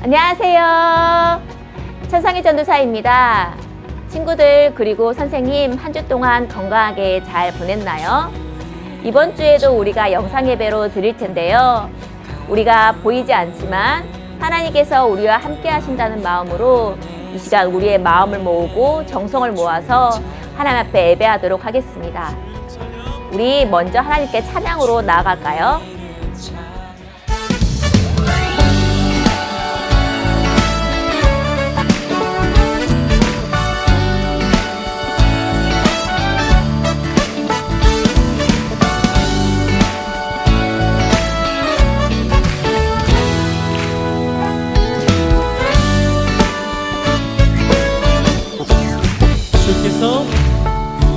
안녕하세요. 천상의 전도사입니다. 친구들 그리고 선생님 한 주 동안 건강하게 잘 보냈나요? 이번 주에도 우리가 영상 예배로 드릴 텐데요. 우리가 보이지 않지만 하나님께서 우리와 함께 하신다는 마음으로 이 시간 우리의 마음을 모으고 정성을 모아서 하나님 앞에 예배하도록 하겠습니다. 우리 먼저 하나님께 찬양으로 나아갈까요?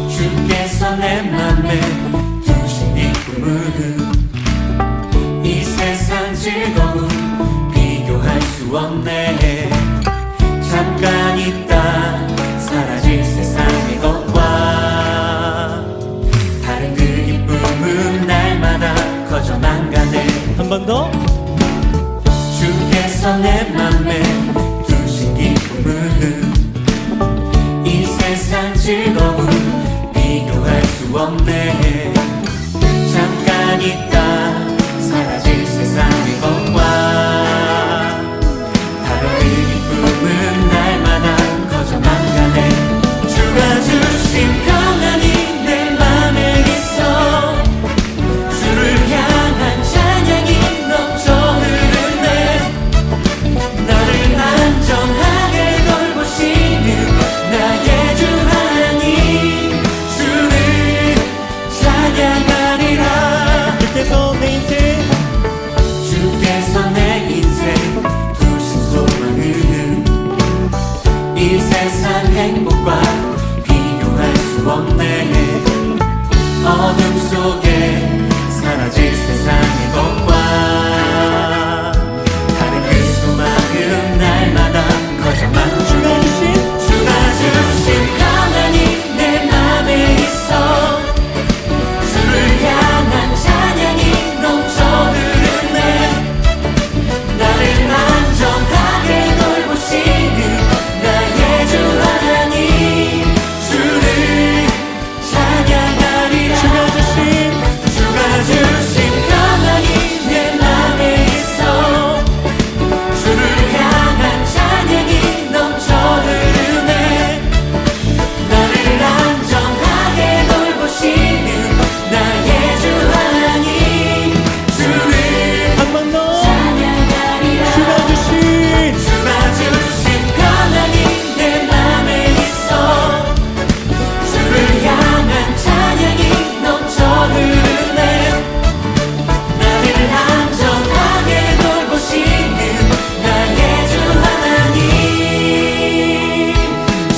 주께서 내 맘에 두신 이 꿈은 이 세상 즐거움 비교할 수 없네. 잠깐 있다 사라질 세상의 것과 다른 그 기쁨은 날마다 커져만 가네. 한 번 더. 주께서 내 맘에 두신 기쁨은 이 세상 즐거움 비교할 수 없네. 잠깐 있다 사라질 세상의 것과 다른 그 기쁨은 날마다 커져만 가네. 주가 주신 평안이 내 맘에 있어. 주를 향한 찬양이 넘쳐 흐르네. 나를 안전하게 돌보시는 나의 주 하나님, 주를 찬양하리라. 주께서 내 인생 두신 소망은 이 세상 행복과 비교할 수 없네. 어둠 속에 사라질 세상의 것과 다른 그 소망은 날마다 커져만 가네. 주가 주신 평안이 내 맘에 있어. 주를 향한 찬양이 넘쳐 흐르네. 나를 안전하게 돌보시는 나의 주 하나님, 주를 찬양하리라. 주가 주신 평안이 내 맘에 있어. 주를 향한 찬양이 넘쳐 흐르네. 나를 안전하게 돌보시는 나의 주 하나님, 주를 한 번 더 찬양하리라. 주가 주신 평안이 내 맘에 있어. 주를 향한 찬양이 넘쳐 흐르네. 나를 안전하게 돌보시는 나의 주 하나님,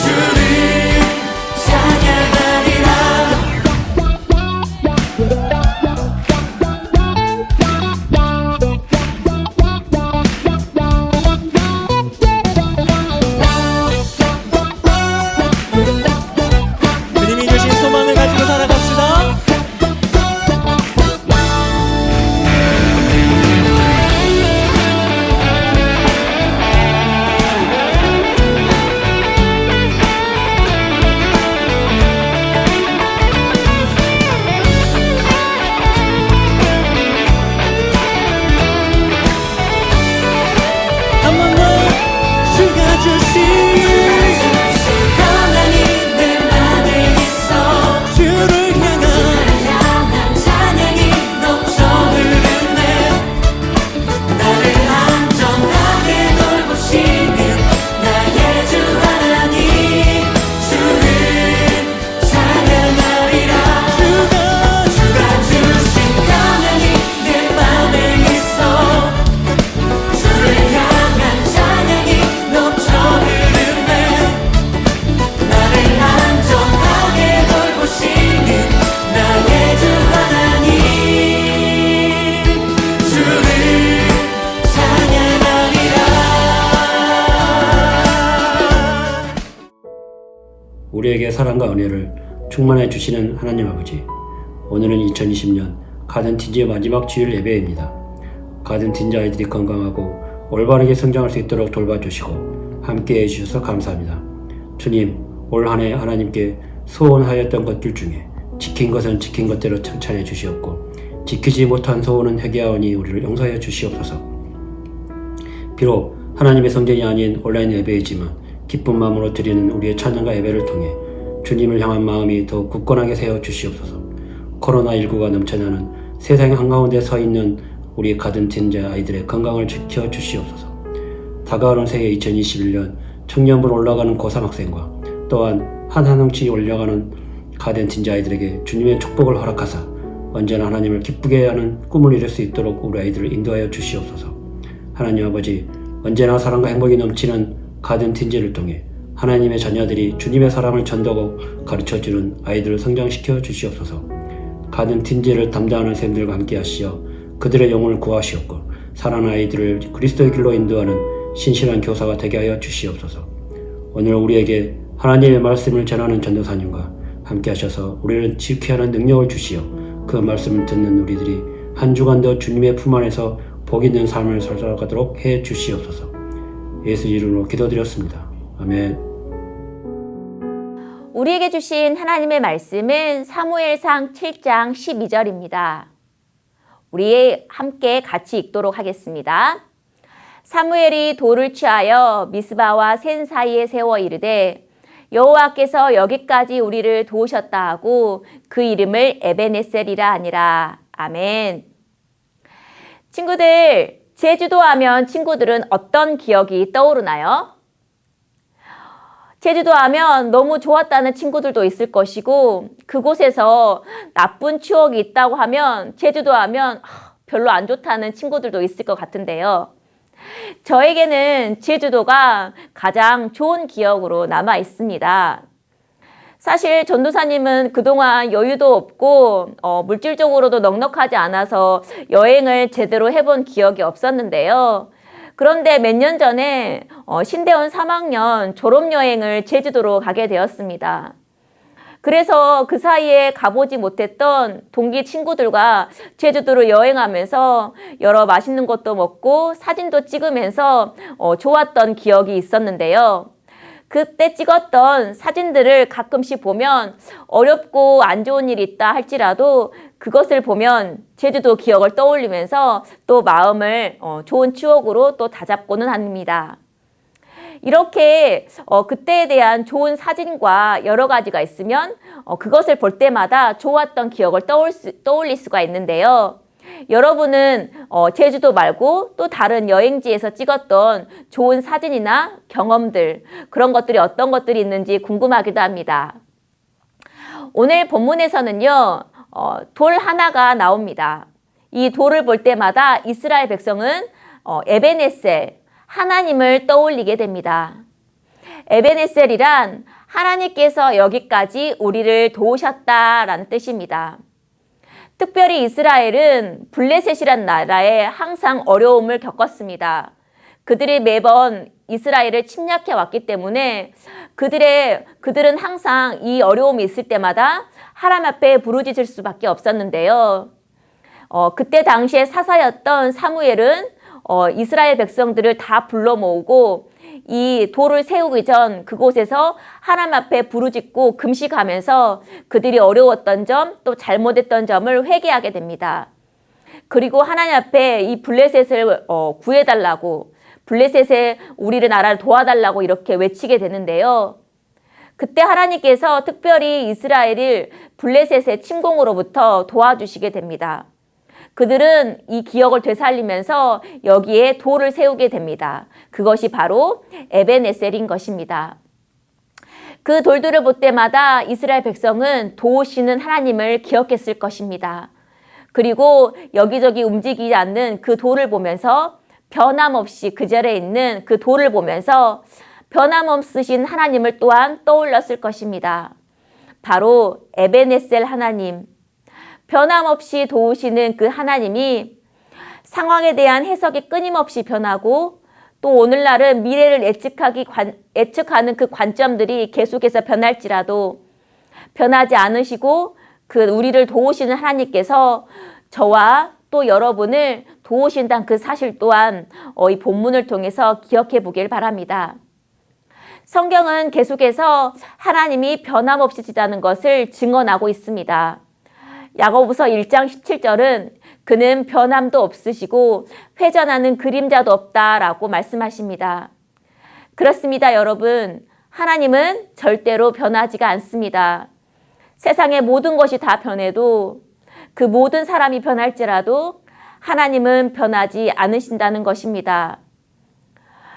주를 찬양하리라. 주님이 주신 소망을 가지고 살아갑시다. 한 번 더. 주가 주신 평안이 내 맘에 있어. 주를 향한 찬양이 넘쳐 흐르네. 나를 안전하게 돌보시는 나의 주 하나님, 주를 찬양하리라. 주가 주신 평안이 내 맘에 있어. 주를 향한 찬양이 넘쳐 흐르네. 나를 안전하게 돌보시는 나의 주 하나님, 주를 찬양하리라. 우리에게 사랑과 은혜를 충만해 주시는 하나님 아버지, 오늘은 2020년 가든틴즈의 마지막 주일 예배입니다. 가든틴즈 아이들이 건강하고 올바르게 성장할 수 있도록 돌봐주시고 함께해 주셔서 감사합니다. 주님, 올 한 해 하나님께 소원하였던 것들 중에 지킨 것은 지킨 것대로 칭찬해 주시옵고 지키지 못한 소원은 회개하오니 우리를 용서하여 주시옵소서. 비록 하나님의 성전이 아닌 온라인 예배이지만 기쁜 마음으로 드리는 우리의 찬양과 예배를 통해 주님을 향한 마음이 더욱 굳건하게 세워 주시옵소서. 코로나19가 넘쳐나는 세상 한가운데 서 있는 우리 가든틴자 아이들의 건강을 지켜 주시옵소서. 다가오는 새해 2021년 청년부로 올라가는 고3 학생과 또한 한 학년치 올려가는 가든틴자 아이들에게 주님의 축복을 허락하사 언제나 하나님을 기쁘게 하는 꿈을 이룰 수 있도록 우리 아이들을 인도하여 주시옵소서. 하나님 아버지, 언제나 사랑과 행복이 넘치는 가든틴즈를 통해 하나님의 자녀들이 주님의 사랑을 전도하고 가르쳐주는 아이들을 성장시켜 주시옵소서. 가든틴즈를 담당하는 쌤들과 함께 하시어 그들의 영혼을 구하시옵고 사랑하는 아이들을 그리스도의 길로 인도하는 신실한 교사가 되게 하여 주시옵소서. 오늘 우리에게 하나님의 말씀을 전하는 전도사님과 함께 하셔서 우리를 지키게 하는 능력을 주시어 그 말씀을 듣는 우리들이 한 주간도 주님의 품 안에서 복 있는 삶을 살아가도록 해 주시옵소서. 예수 이름으로 기도드렸습니다. 아멘. 우리에게 주신 하나님의 말씀은 사무엘상 7장 12절입니다. 우리 함께 같이 읽도록 하겠습니다. 사무엘이 돌을 취하여 미스바와 센 사이에 세워 이르되 여호와께서 여기까지 우리를 도우셨다 하고 그 이름을 에베네셀이라 하니라. 아멘. 친구들, 제주도 하면 친구들은 어떤 기억이 떠오르나요? 제주도 하면 너무 좋았다는 친구들도 있을 것이고 그곳에서 나쁜 추억이 있다고 하면 제주도 하면 별로 안 좋다는 친구들도 있을 것 같은데요. 저에게는 제주도가 가장 좋은 기억으로 남아 있습니다. 사실 전도사님은 그동안 여유도 없고 물질적으로도 넉넉하지 않아서 여행을 제대로 해본 기억이 없었는데요. 그런데 몇 년 전에 신대원 3학년 졸업여행을 제주도로 가게 되었습니다. 그래서 그 사이에 가보지 못했던 동기 친구들과 제주도로 여행하면서 여러 맛있는 것도 먹고 사진도 찍으면서 좋았던 기억이 있었는데요. 그때 찍었던 사진들을 가끔씩 보면 어렵고 안 좋은 일이 있다 할지라도 그것을 보면 제주도 기억을 떠올리면서 또 마음을 좋은 추억으로 또 다잡고는 합니다. 이렇게 그때에 대한 좋은 사진과 여러 가지가 있으면 그것을 볼 때마다 좋았던 기억을 떠올릴 수가 있는데요. 여러분은 제주도 말고 또 다른 여행지에서 찍었던 좋은 사진이나 경험들, 그런 것들이 어떤 것들이 있는지 궁금하기도 합니다. 오늘 본문에서는요, 돌 하나가 나옵니다. 이 돌을 볼 때마다 이스라엘 백성은 에베네셀, 하나님을 떠올리게 됩니다. 에베네셀이란 하나님께서 여기까지 우리를 도우셨다라는 뜻입니다. 특별히 이스라엘은 블레셋이란 나라에 항상 어려움을 겪었습니다. 그들이 매번 이스라엘을 침략해 왔기 때문에 그들은 항상 이 어려움이 있을 때마다 하나님 앞에 부르짖을 수밖에 없었는데요. 그때 당시에 사사였던 사무엘은 이스라엘 백성들을 다 불러 모으고 이 돌을 세우기 전 그곳에서 하나님 앞에 부르짖고 금식하면서 그들이 어려웠던 점, 또 잘못했던 점을 회개하게 됩니다. 그리고 하나님 앞에 이 블레셋을 구해달라고, 블레셋에 우리를 나라를 도와달라고 이렇게 외치게 되는데요. 그때 하나님께서 특별히 이스라엘을 블레셋의 침공으로부터 도와주시게 됩니다. 그들은 이 기억을 되살리면서 여기에 돌을 세우게 됩니다. 그것이 바로 에베네셀인 것입니다. 그 돌들을 볼 때마다 이스라엘 백성은 도우시는 하나님을 기억했을 것입니다. 그리고 여기저기 움직이지 않는 그 돌을 보면서 변함없이 그 자리에 있는 그 돌을 보면서 변함없으신 하나님을 또한 떠올렸을 것입니다. 바로 에베네셀 하나님, 변함없이 도우시는 그 하나님이 상황에 대한 해석이 끊임없이 변하고 또 오늘날은 미래를 예측하는 그 관점들이 계속해서 변할지라도 변하지 않으시고 그 우리를 도우시는 하나님께서 저와 또 여러분을 도우신다는 그 사실 또한 이 본문을 통해서 기억해 보길 바랍니다. 성경은 계속해서 하나님이 변함없으시다는 것을 증언하고 있습니다. 야고보서 1장 17절은 그는 변함도 없으시고 회전하는 그림자도 없다라고 말씀하십니다. 그렇습니다, 여러분. 하나님은 절대로 변하지가 않습니다. 세상의 모든 것이 다 변해도 그 모든 사람이 변할지라도 하나님은 변하지 않으신다는 것입니다.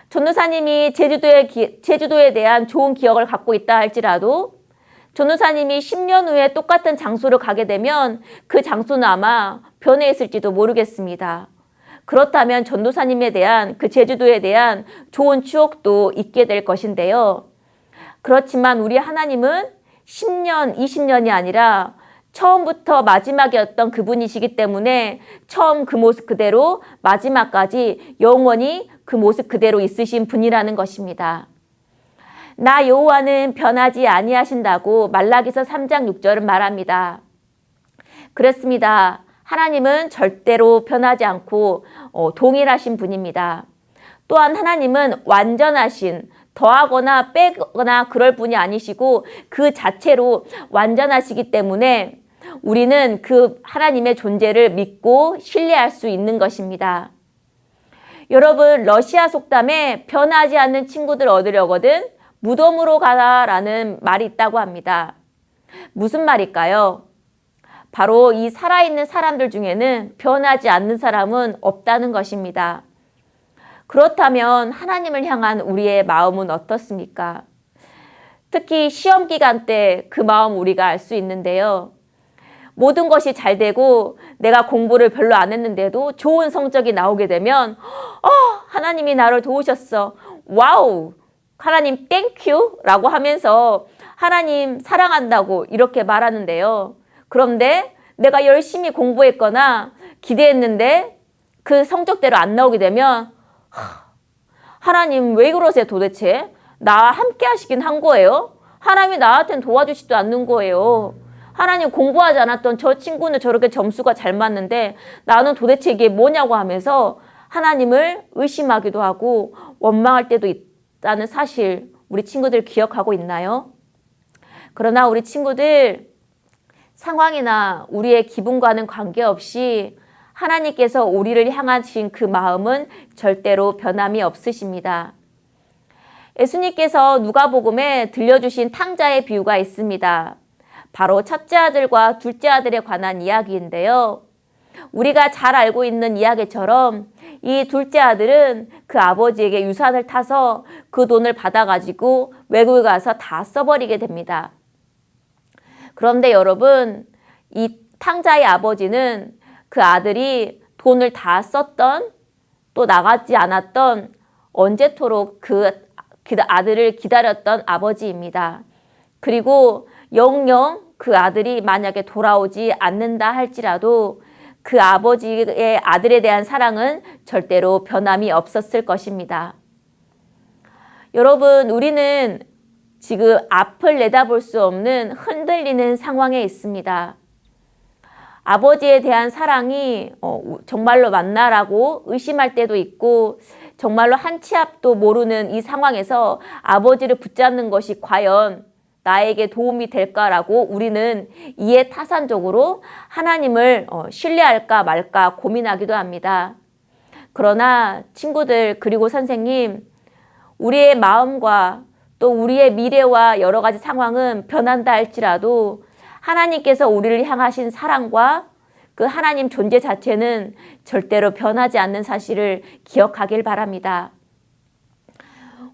전도사님이 제주도에 대한 좋은 기억을 갖고 있다 할지라도 전도사님이 10년 후에 똑같은 장소를 가게 되면 그 장소는 아마 변해 있을지도 모르겠습니다. 그렇다면 전도사님에 대한 그 제주도에 대한 좋은 추억도 있게 될 것인데요. 그렇지만 우리 하나님은 10년, 20년이 아니라 처음부터 마지막이었던 그분이시기 때문에 처음 그 모습 그대로 마지막까지 영원히 그 모습 그대로 있으신 분이라는 것입니다. 나 여호와는 변하지 아니하신다고 말라기서 3장 6절은 말합니다. 그렇습니다. 하나님은 절대로 변하지 않고 동일하신 분입니다. 또한 하나님은 완전하신, 더하거나 빼거나 그럴 분이 아니시고 그 자체로 완전하시기 때문에 우리는 그 하나님의 존재를 믿고 신뢰할 수 있는 것입니다. 여러분, 러시아 속담에 변하지 않는 친구들 얻으려거든 무덤으로 가라라는 말이 있다고 합니다. 무슨 말일까요? 바로 이 살아있는 사람들 중에는 변하지 않는 사람은 없다는 것입니다. 그렇다면 하나님을 향한 우리의 마음은 어떻습니까? 특히 시험 기간 때 그 마음 우리가 알 수 있는데요. 모든 것이 잘 되고 내가 공부를 별로 안 했는데도 좋은 성적이 나오게 되면 하나님이 나를 도우셨어. 와우! 하나님 땡큐! 라고 하면서 하나님 사랑한다고 이렇게 말하는데요. 그런데 내가 열심히 공부했거나 기대했는데 그 성적대로 안 나오게 되면 하나님 왜 그러세요 도대체? 나와 함께 하시긴 한 거예요? 하나님이 나한테는 도와주시지도 않는 거예요. 하나님 공부하지 않았던 저 친구는 저렇게 점수가 잘 맞는데 나는 도대체 이게 뭐냐고 하면서 하나님을 의심하기도 하고 원망할 때도 있다는 사실 우리 친구들 기억하고 있나요? 그러나 우리 친구들 상황이나 우리의 기분과는 관계없이 하나님께서 우리를 향하신 그 마음은 절대로 변함이 없으십니다. 예수님께서 누가복음에 들려주신 탕자의 비유가 있습니다. 바로 첫째 아들과 둘째 아들에 관한 이야기인데요. 우리가 잘 알고 있는 이야기처럼 이 둘째 아들은 그 아버지에게 유산을 타서 그 돈을 받아가지고 외국에 가서 다 써버리게 됩니다. 그런데 여러분, 이 탕자의 아버지는 그 아들이 돈을 다 썼던 또 나가지 않았던 언제토록 그 아들을 기다렸던 아버지입니다. 그리고 영영 그 아들이 만약에 돌아오지 않는다 할지라도 그 아버지의 아들에 대한 사랑은 절대로 변함이 없었을 것입니다. 여러분, 우리는 지금 앞을 내다볼 수 없는 흔들리는 상황에 있습니다. 아버지에 대한 사랑이 정말로 맞나라고 의심할 때도 있고 정말로 한 치 앞도 모르는 이 상황에서 아버지를 붙잡는 것이 과연 나에게 도움이 될까라고 우리는 이해 타산적으로 하나님을 신뢰할까 말까 고민하기도 합니다. 그러나 친구들 그리고 선생님, 우리의 마음과 또 우리의 미래와 여러 가지 상황은 변한다 할지라도 하나님께서 우리를 향하신 사랑과 그 하나님 존재 자체는 절대로 변하지 않는 사실을 기억하길 바랍니다.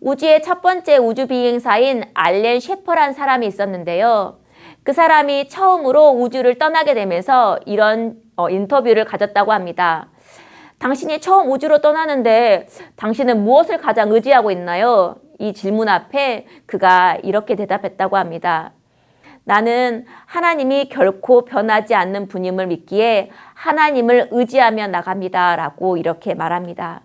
우주의 첫 번째 우주 비행사인 알렌 셰퍼라는 사람이 있었는데요. 그 사람이 처음으로 우주를 떠나게 되면서 이런 인터뷰를 가졌다고 합니다. 당신이 처음 우주로 떠나는데 당신은 무엇을 가장 의지하고 있나요? 이 질문 앞에 그가 이렇게 대답했다고 합니다. 나는 하나님이 결코 변하지 않는 분임을 믿기에 하나님을 의지하며 나갑니다. 라고 이렇게 말합니다.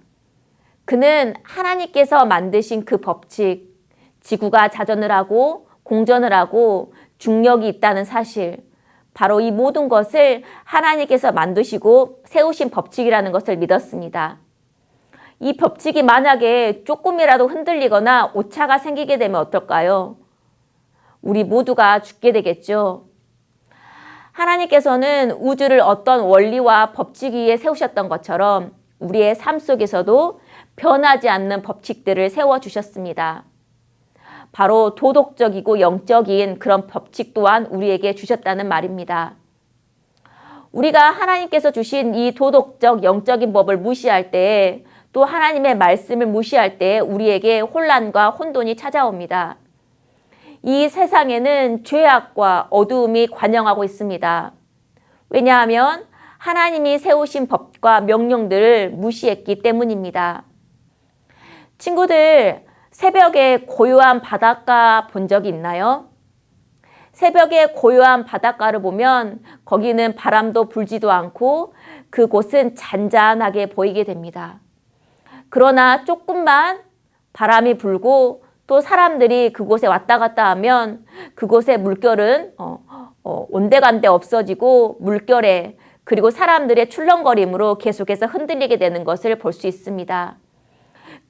그는 하나님께서 만드신 그 법칙, 지구가 자전을 하고 공전을 하고 중력이 있다는 사실, 바로 이 모든 것을 하나님께서 만드시고 세우신 법칙이라는 것을 믿었습니다. 이 법칙이 만약에 조금이라도 흔들리거나 오차가 생기게 되면 어떨까요? 우리 모두가 죽게 되겠죠. 하나님께서는 우주를 어떤 원리와 법칙 위에 세우셨던 것처럼 우리의 삶 속에서도 변하지 않는 법칙들을 세워주셨습니다. 바로 도덕적이고 영적인 그런 법칙 또한 우리에게 주셨다는 말입니다. 우리가 하나님께서 주신 이 도덕적, 영적인 법을 무시할 때, 또 하나님의 말씀을 무시할 때 우리에게 혼란과 혼돈이 찾아옵니다. 이 세상에는 죄악과 어두움이 관영하고 있습니다. 왜냐하면 하나님이 세우신 법과 명령들을 무시했기 때문입니다. 친구들, 새벽에 고요한 바닷가 본 적이 있나요? 새벽에 고요한 바닷가를 보면 거기는 바람도 불지도 않고 그곳은 잔잔하게 보이게 됩니다. 그러나 조금만 바람이 불고 또 사람들이 그곳에 왔다 갔다 하면 그곳의 물결은 온데간데 없어지고 물결에 그리고 사람들의 출렁거림으로 계속해서 흔들리게 되는 것을 볼 수 있습니다.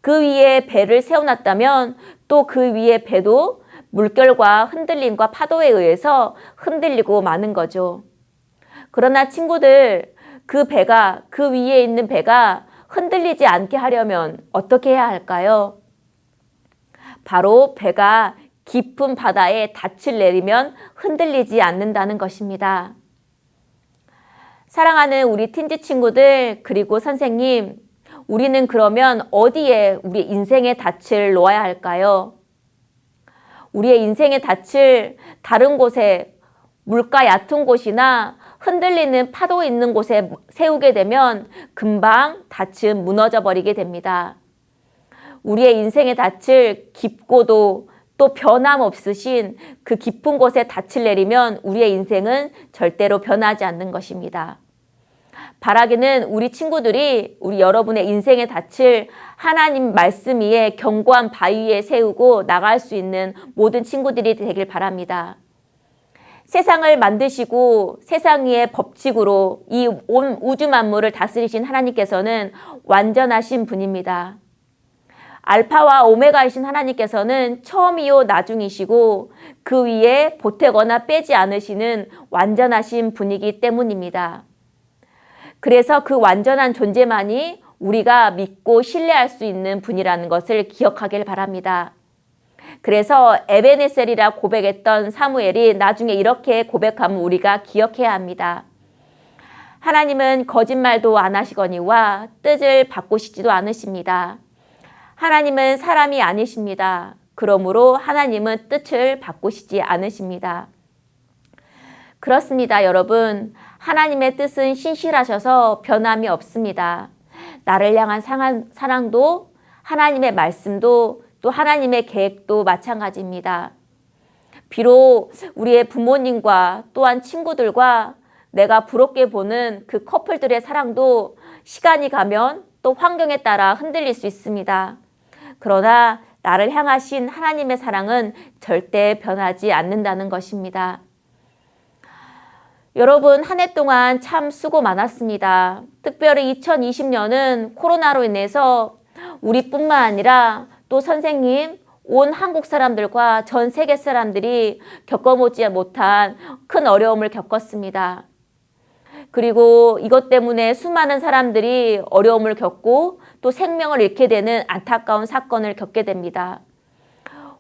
그 위에 배를 세워놨다면 또 그 위에 배도 물결과 흔들림과 파도에 의해서 흔들리고 마는 거죠. 그러나 친구들, 그 위에 있는 배가 흔들리지 않게 하려면 어떻게 해야 할까요? 바로 배가 깊은 바다에 닻을 내리면 흔들리지 않는다는 것입니다. 사랑하는 우리 틴즈 친구들, 그리고 선생님, 우리는 그러면 어디에 우리 인생의 닻을 놓아야 할까요? 우리의 인생의 닻을 다른 곳에, 물가 얕은 곳이나 흔들리는 파도 있는 곳에 세우게 되면 금방 닻은 무너져 버리게 됩니다. 우리의 인생의 닻을 깊고도 또 변함없으신 그 깊은 곳에 닻을 내리면 우리의 인생은 절대로 변하지 않는 것입니다. 바라기는 우리 친구들이 우리 여러분의 인생의 닻을 하나님 말씀 위에 견고한 바위 위에 세우고 나갈 수 있는 모든 친구들이 되길 바랍니다. 세상을 만드시고 세상 위의 법칙으로 이 온 우주 만물을 다스리신 하나님께서는 완전하신 분입니다. 알파와 오메가이신 하나님께서는 처음이요 나중이시고 그 위에 보태거나 빼지 않으시는 완전하신 분이기 때문입니다. 그래서 그 완전한 존재만이 우리가 믿고 신뢰할 수 있는 분이라는 것을 기억하길 바랍니다. 그래서 에베네셀이라 고백했던 사무엘이 나중에 이렇게 고백하면 우리가 기억해야 합니다. 하나님은 거짓말도 안 하시거니와 뜻을 바꾸시지도 않으십니다. 하나님은 사람이 아니십니다. 그러므로 하나님은 뜻을 바꾸시지 않으십니다. 그렇습니다, 여러분. 하나님의 뜻은 신실하셔서 변함이 없습니다. 나를 향한 사랑도 하나님의 말씀도 또 하나님의 계획도 마찬가지입니다. 비록 우리의 부모님과 또한 친구들과 내가 부럽게 보는 그 커플들의 사랑도 시간이 가면 또 환경에 따라 흔들릴 수 있습니다. 그러나 나를 향하신 하나님의 사랑은 절대 변하지 않는다는 것입니다. 여러분, 한 해 동안 참 수고 많았습니다. 특별히 2020년은 코로나로 인해서 우리뿐만 아니라 또 선생님, 온 한국 사람들과 전 세계 사람들이 겪어보지 못한 큰 어려움을 겪었습니다. 그리고 이것 때문에 수많은 사람들이 어려움을 겪고 또 생명을 잃게 되는 안타까운 사건을 겪게 됩니다.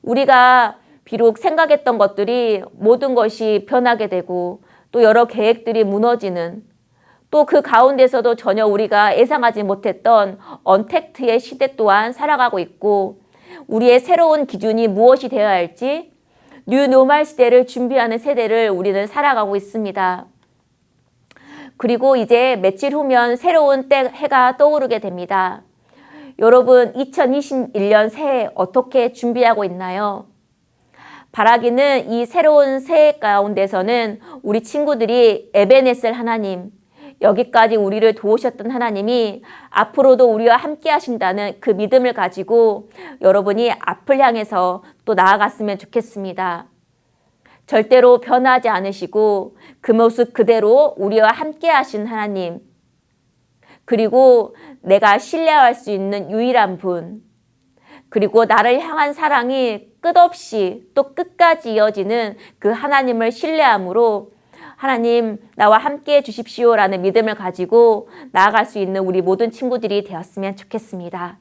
우리가 비록 생각했던 것들이 모든 것이 변하게 되고 또 여러 계획들이 무너지는 또 그 가운데서도 전혀 우리가 예상하지 못했던 언택트의 시대 또한 살아가고 있고 우리의 새로운 기준이 무엇이 되어야 할지 뉴노멀 시대를 준비하는 세대를 우리는 살아가고 있습니다. 그리고 이제 며칠 후면 새로운 해가 떠오르게 됩니다. 여러분, 2021년 새해 어떻게 준비하고 있나요? 바라기는 이 새로운 새해 가운데서는 우리 친구들이 에베네셀 하나님, 여기까지 우리를 도우셨던 하나님이 앞으로도 우리와 함께 하신다는 그 믿음을 가지고 여러분이 앞을 향해서 또 나아갔으면 좋겠습니다. 절대로 변하지 않으시고 그 모습 그대로 우리와 함께 하신 하나님, 그리고 내가 신뢰할 수 있는 유일한 분, 그리고 나를 향한 사랑이 끝없이 또 끝까지 이어지는 그 하나님을 신뢰함으로 하나님 나와 함께 해 주십시오라는 믿음을 가지고 나아갈 수 있는 우리 모든 친구들이 되었으면 좋겠습니다.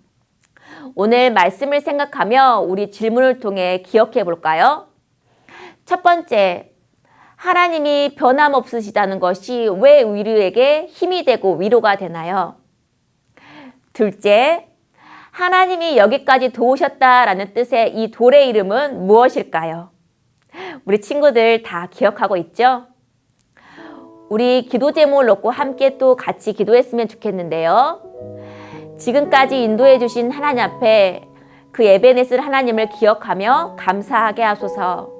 오늘 말씀을 생각하며 우리 질문을 통해 기억해 볼까요? 첫 번째, 하나님이 변함없으시다는 것이 왜 우리에게 힘이 되고 위로가 되나요? 둘째, 하나님이 여기까지 도우셨다라는 뜻의 이 돌의 이름은 무엇일까요? 우리 친구들 다 기억하고 있죠? 우리 기도 제목을 놓고 함께 또 같이 기도했으면 좋겠는데요. 지금까지 인도해 주신 하나님 앞에 그 에베네셀 하나님을 기억하며 감사하게 하소서.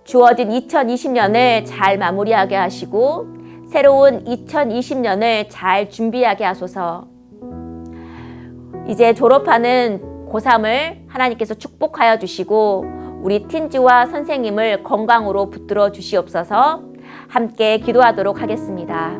주어진 2020년을 잘 마무리하게 하시고 새로운 2020년을 잘 준비하게 하소서. 이제 졸업하는 고3을 하나님께서 축복하여 주시고 우리 틴지와 선생님을 건강으로 붙들어 주시옵소서. 함께 기도하도록 하겠습니다.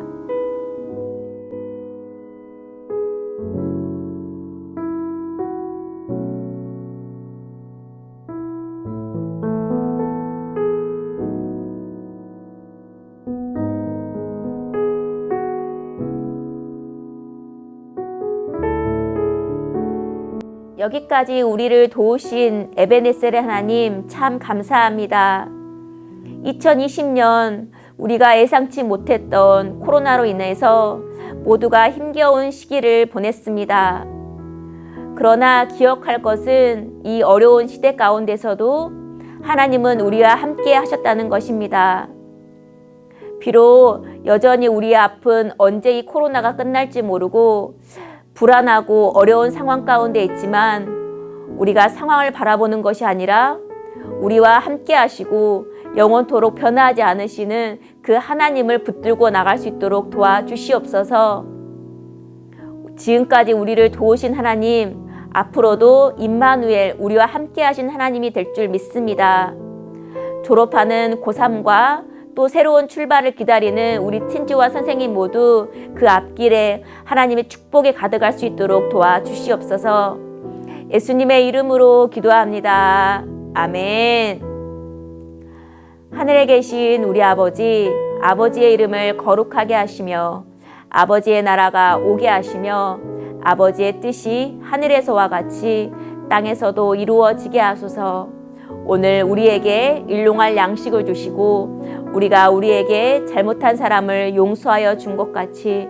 여기까지 우리를 도우신 에베네셀의 하나님 참 감사합니다. 2020년 우리가 예상치 못했던 코로나로 인해서 모두가 힘겨운 시기를 보냈습니다. 그러나 기억할 것은 이 어려운 시대 가운데서도 하나님은 우리와 함께 하셨다는 것입니다. 비록 여전히 우리의 앞은 언제 이 코로나가 끝날지 모르고 불안하고 어려운 상황 가운데 있지만 우리가 상황을 바라보는 것이 아니라 우리와 함께 하시고 영원토록 변하지 않으시는 그 하나님을 붙들고 나갈 수 있도록 도와주시옵소서. 지금까지 우리를 도우신 하나님, 앞으로도 임마누엘 우리와 함께 하신 하나님이 될 줄 믿습니다. 졸업하는 고3과 또 새로운 출발을 기다리는 우리 틴지와 선생님 모두 그 앞길에 하나님의 축복에 가득할 수 있도록 도와주시옵소서. 예수님의 이름으로 기도합니다. 아멘. 하늘에 계신 우리 아버지, 아버지의 이름을 거룩하게 하시며 아버지의 나라가 오게 하시며 아버지의 뜻이 하늘에서와 같이 땅에서도 이루어지게 하소서. 오늘 우리에게 일용할 양식을 주시고 우리가 우리에게 잘못한 사람을 용서하여 준 것 같이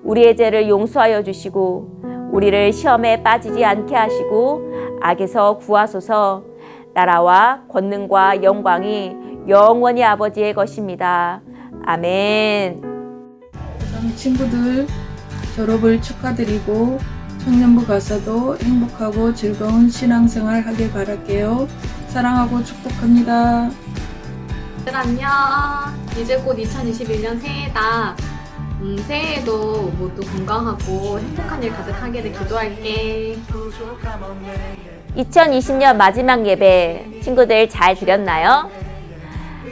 우리의 죄를 용서하여 주시고 우리를 시험에 빠지지 않게 하시고 악에서 구하소서. 나라와 권능과 영광이 영원히 아버지의 것입니다. 아멘. 친구들 졸업을 축하드리고 청년부 가서도 행복하고 즐거운 신앙생활 하길 바랄게요. 사랑하고 축복합니다. 안녕. 이제 곧 2021년 새해다. 새해에도 모두 건강하고 행복한 일 가득하기를 기도할게. 2020년 마지막 예배 친구들 잘 드렸나요?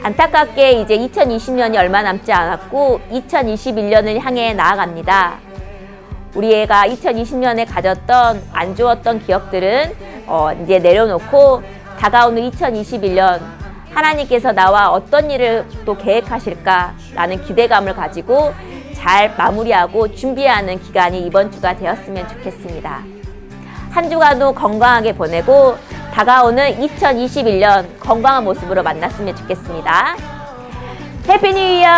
안타깝게 이제 2020년이 얼마 남지 않았고 2021년을 향해 나아갑니다. 우리 애가 2020년에 가졌던 안 좋았던 기억들은 이제 내려놓고 다가오는 2021년 하나님께서 나와 어떤 일을 또 계획하실까라는 기대감을 가지고 잘 마무리하고 준비하는 기간이 이번 주가 되었으면 좋겠습니다. 한 주간도 건강하게 보내고 다가오는 2021년 건강한 모습으로 만났으면 좋겠습니다. 해피 뉴 이어!